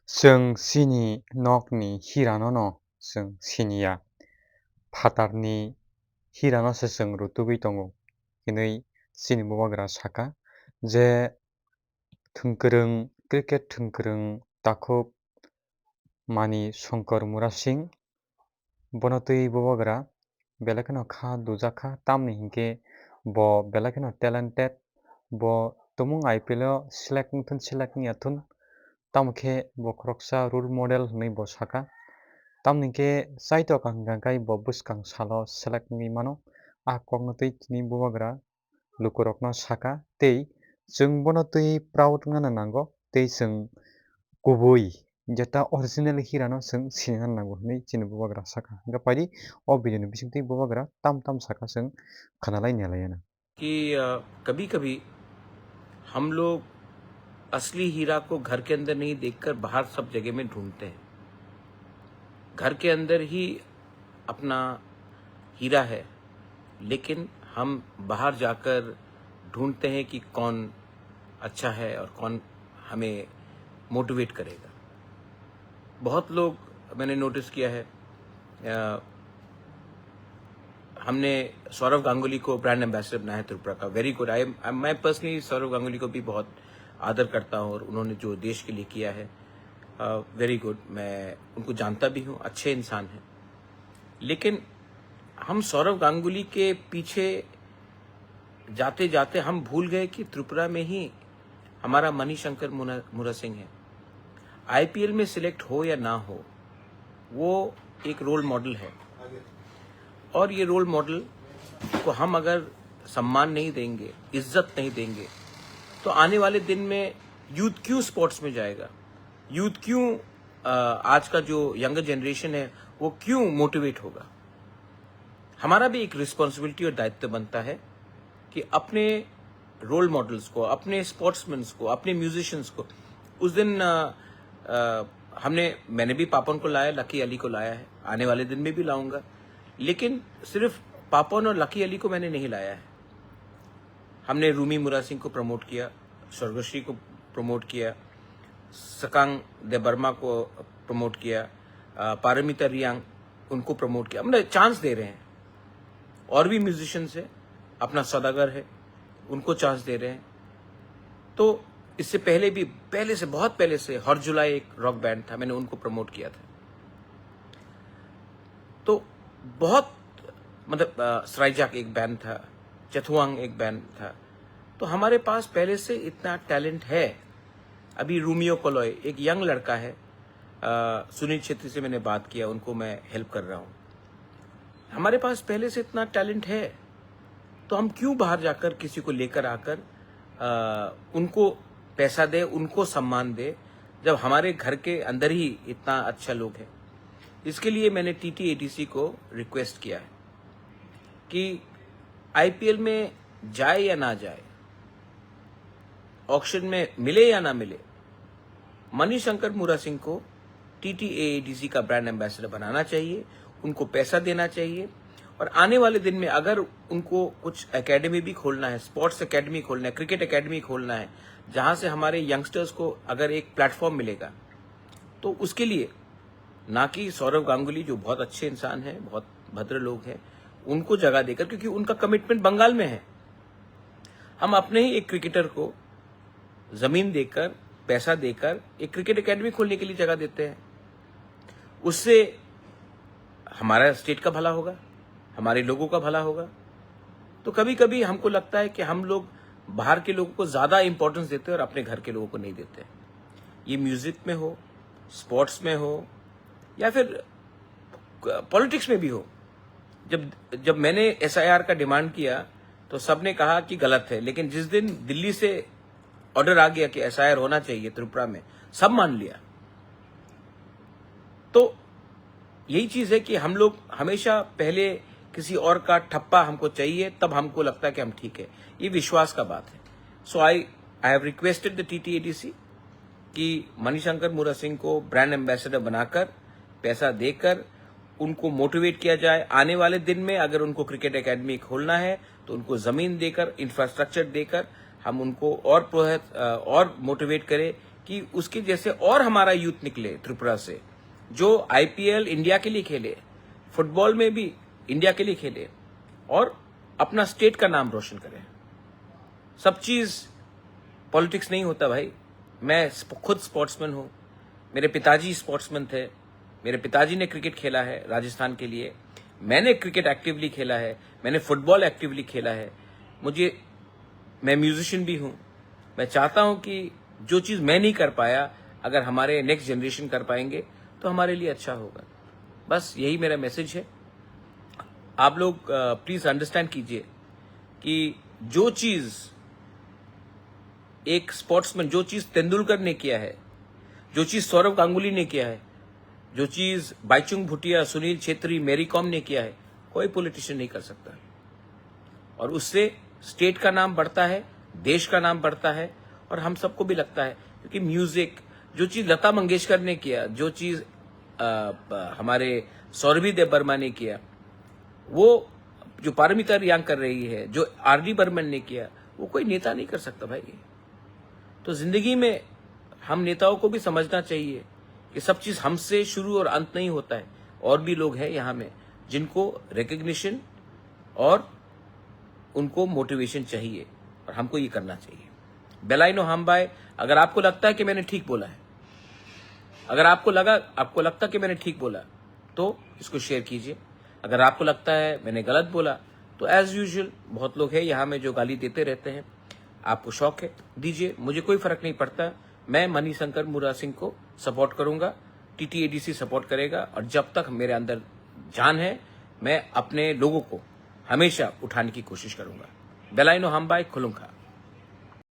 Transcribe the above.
जों सिनि नकनि हिरान'नो जों सिनिया फातारनि हिरान'सो जों रुतुगै दङ हिनै सिनि बवाग्रा साका जे थोंगोरों क्रिकेट थोंगोरों दाखुब मानि शंकर मुरा सिं बनतै बवाग्रा बेलाखेनो खा दुजाखा तामनि हिंके bo belakeno talented bo tomung IPL o select mungtun select ni atun tamkhe bo khoroksa role model hinui bo saka tamnike saito hingkai bo bwskang salo select ni mano ah kognotui tini buwagra lukurokno saka tei जों bono tui proud ngana nango tei जों kubui jeta original hira no जों sinana nango hinui chini buwagra saka hingka pari o video ni bisingtui buwagra tam tam saka जों khanalai nelayana कि कभी कभी हम लोग असली हीरा को घर के अंदर नहीं देखकर बाहर सब जगह में ढूंढते हैं। घर के अंदर ही अपना हीरा है, लेकिन हम बाहर जाकर ढूंढते हैं कि कौन अच्छा है और कौन हमें मोटिवेट करेगा। बहुत लोग मैंने नोटिस किया है, हमने सौरव गांगुली को ब्रांड एम्बेसडर बनाया है त्रिपुरा का। Very good. मैं पर्सनली सौरव गांगुली को भी बहुत आदर करता हूं और उन्होंने जो देश के लिए किया है, वेरी गुड। मैं उनको जानता भी हूं, अच्छे इंसान हैं। लेकिन हम सौरव गांगुली के पीछे जाते जाते हम भूल गए कि त्रिपुरा में ही हमारा मणिशंकर मुरा सिंह है। आईपीएल में सिलेक्ट हो या ना हो, वो एक रोल मॉडल है, और ये रोल मॉडल को हम अगर सम्मान नहीं देंगे, इज्जत नहीं देंगे, तो आने वाले दिन में यूथ क्यों स्पोर्ट्स में जाएगा? यूथ क्यों, आज का जो यंगर जनरेशन है वो क्यों मोटिवेट होगा? हमारा भी एक रिस्पॉन्सिबिलिटी और दायित्व बनता है कि अपने रोल मॉडल्स को, अपने स्पोर्ट्समैन को, अपने म्यूजिशियंस को, उस दिन मैंने भी पापन को लाया, लकी अली को लाया है, आने वाले दिन में भी लाऊंगा। लेकिन सिर्फ पापन और लकी अली को मैंने नहीं लाया है। हमने रूमी मुरा सिंह को प्रमोट किया, स्वर्गश्री को प्रमोट किया, सकांग दे बर्मा को प्रमोट किया, पारमिता रियांग उनको प्रमोट किया। हमने चांस दे रहे हैं। और भी म्यूजिशियंस है, अपना सौदागर है, उनको चांस दे रहे हैं। तो इससे पहले भी, बहुत पहले से हर जुलाई एक रॉक बैंड था, मैंने उनको प्रमोट किया था। तो बहुत मतलब सराइजाक एक बैंड था, चथुआंग एक बैंड था। तो हमारे पास पहले से इतना टैलेंट है। अभी रूमियो कोलोय एक यंग लड़का है, सुनील छेत्री से मैंने बात किया, उनको मैं हेल्प कर रहा हूं। हमारे पास पहले से इतना टैलेंट है, तो हम क्यों बाहर जाकर किसी को लेकर आकर उनको पैसा दे, उनको सम्मान दे, जब हमारे घर के अंदर ही इतना अच्छा लोग है। इसके लिए मैंने टीटीएटीसी को रिक्वेस्ट किया है कि आईपीएल में जाए या ना जाए, ऑक्शन में मिले या ना मिले, मणिशंकर मुरा सिंह को टीटीएटीसी का ब्रांड एम्बेसडर बनाना चाहिए, उनको पैसा देना चाहिए। और आने वाले दिन में अगर उनको कुछ एकेडमी भी खोलना है, स्पोर्ट्स एकेडमी खोलना है, क्रिकेट एकेडमी खोलना है, जहां से हमारे यंगस्टर्स को अगर एक प्लेटफॉर्म मिलेगा, तो उसके लिए ना कि सौरव गांगुली जो बहुत अच्छे इंसान हैं, बहुत भद्र लोग हैं, उनको जगह देकर, क्योंकि उनका कमिटमेंट बंगाल में है। हम अपने ही एक क्रिकेटर को जमीन देकर, पैसा देकर एक क्रिकेट एकेडमी खोलने के लिए जगह देते हैं। उससे हमारा स्टेट का भला होगा, हमारे लोगों का भला होगा। तो कभी कभी हमको लगता है कि हम लोग बाहर के लोगों को ज्यादा इंपॉर्टेंस देते हैं और अपने घर के लोगों को नहीं देते। ये म्यूजिक में हो, स्पोर्ट्स में हो, या फिर पॉलिटिक्स में भी हो। जब मैंने एसआईआर का डिमांड किया तो सबने कहा कि गलत है, लेकिन जिस दिन दिल्ली से ऑर्डर आ गया कि एसआईआर होना चाहिए त्रिपुरा में, सब मान लिया। तो यही चीज है कि हम लोग हमेशा पहले किसी और का ठप्पा हमको चाहिए, तब हमको लगता है कि हम ठीक है। ये विश्वास का बात है। सो आई हैव रिक्वेस्टेड द टीटीएटीसी कि मणिशंकर मुरा सिंह को ब्रांड एम्बेसडर बनाकर, पैसा देकर उनको मोटिवेट किया जाए। आने वाले दिन में अगर उनको क्रिकेट एकेडमी खोलना है तो उनको जमीन देकर, इंफ्रास्ट्रक्चर देकर हम उनको और मोटिवेट करें कि उसके जैसे और हमारा यूथ निकले त्रिपुरा से, जो आईपीएल इंडिया के लिए खेले, फुटबॉल में भी इंडिया के लिए खेले और अपना स्टेट का नाम रोशन करे। सब चीज पॉलिटिक्स नहीं होता भाई। मैं खुद स्पोर्ट्समैन हूं, मेरे पिताजी स्पोर्ट्समैन थे, मेरे पिताजी ने क्रिकेट खेला है राजस्थान के लिए, मैंने क्रिकेट एक्टिवली खेला है, मैंने फुटबॉल एक्टिवली खेला है, मैं म्यूजिशियन भी हूं। मैं चाहता हूं कि जो चीज मैं नहीं कर पाया, अगर हमारे नेक्स्ट जनरेशन कर पाएंगे तो हमारे लिए अच्छा होगा। बस यही मेरा मैसेज है। आप लोग प्लीज अंडरस्टैंड कीजिए कि जो चीज एक स्पोर्ट्समैन, जो चीज तेंदुलकर ने किया है, जो चीज सौरव गांगुली ने किया है, जो चीज बाईचुंग भूटिया, सुनील छेत्री, मैरी कॉम ने किया है, कोई पॉलिटिशियन नहीं कर सकता। और उससे स्टेट का नाम बढ़ता है, देश का नाम बढ़ता है, और हम सबको भी लगता है क्योंकि म्यूजिक, जो चीज लता मंगेशकर ने किया, जो चीज हमारे सौरभी देव बर्मा ने किया, वो जो पारमिता रियांग कर रही है, जो आरडी बर्मन ने किया, वो कोई नेता नहीं कर सकता भाई। तो जिंदगी में हम नेताओं को भी समझना चाहिए कि सब चीज हमसे शुरू और अंत नहीं होता है। और भी लोग हैं यहाँ में जिनको रिकग्निशन और उनको मोटिवेशन चाहिए, और हमको ये करना चाहिए। बेलाइनो हाम्बाई, अगर आपको लगता है कि मैंने ठीक बोला है, अगर आपको लगता कि मैंने ठीक बोला, तो इसको शेयर कीजिए। अगर आपको लगता है मैंने गलत बोला, तो एज यूजुअल बहुत लोग हैं यहाँ में जो गाली देते रहते हैं। आपको शौक है, दीजिए, मुझे कोई फर्क नहीं पड़ता। मैं मणिशंकर मुरा सिंह को सपोर्ट करूंगा, टीटीएडीसी सपोर्ट करेगा, और जब तक मेरे अंदर जान है, मैं अपने लोगों को हमेशा उठाने की कोशिश करूंगा। बेलाइनो हाम्बाई खुलुंगा।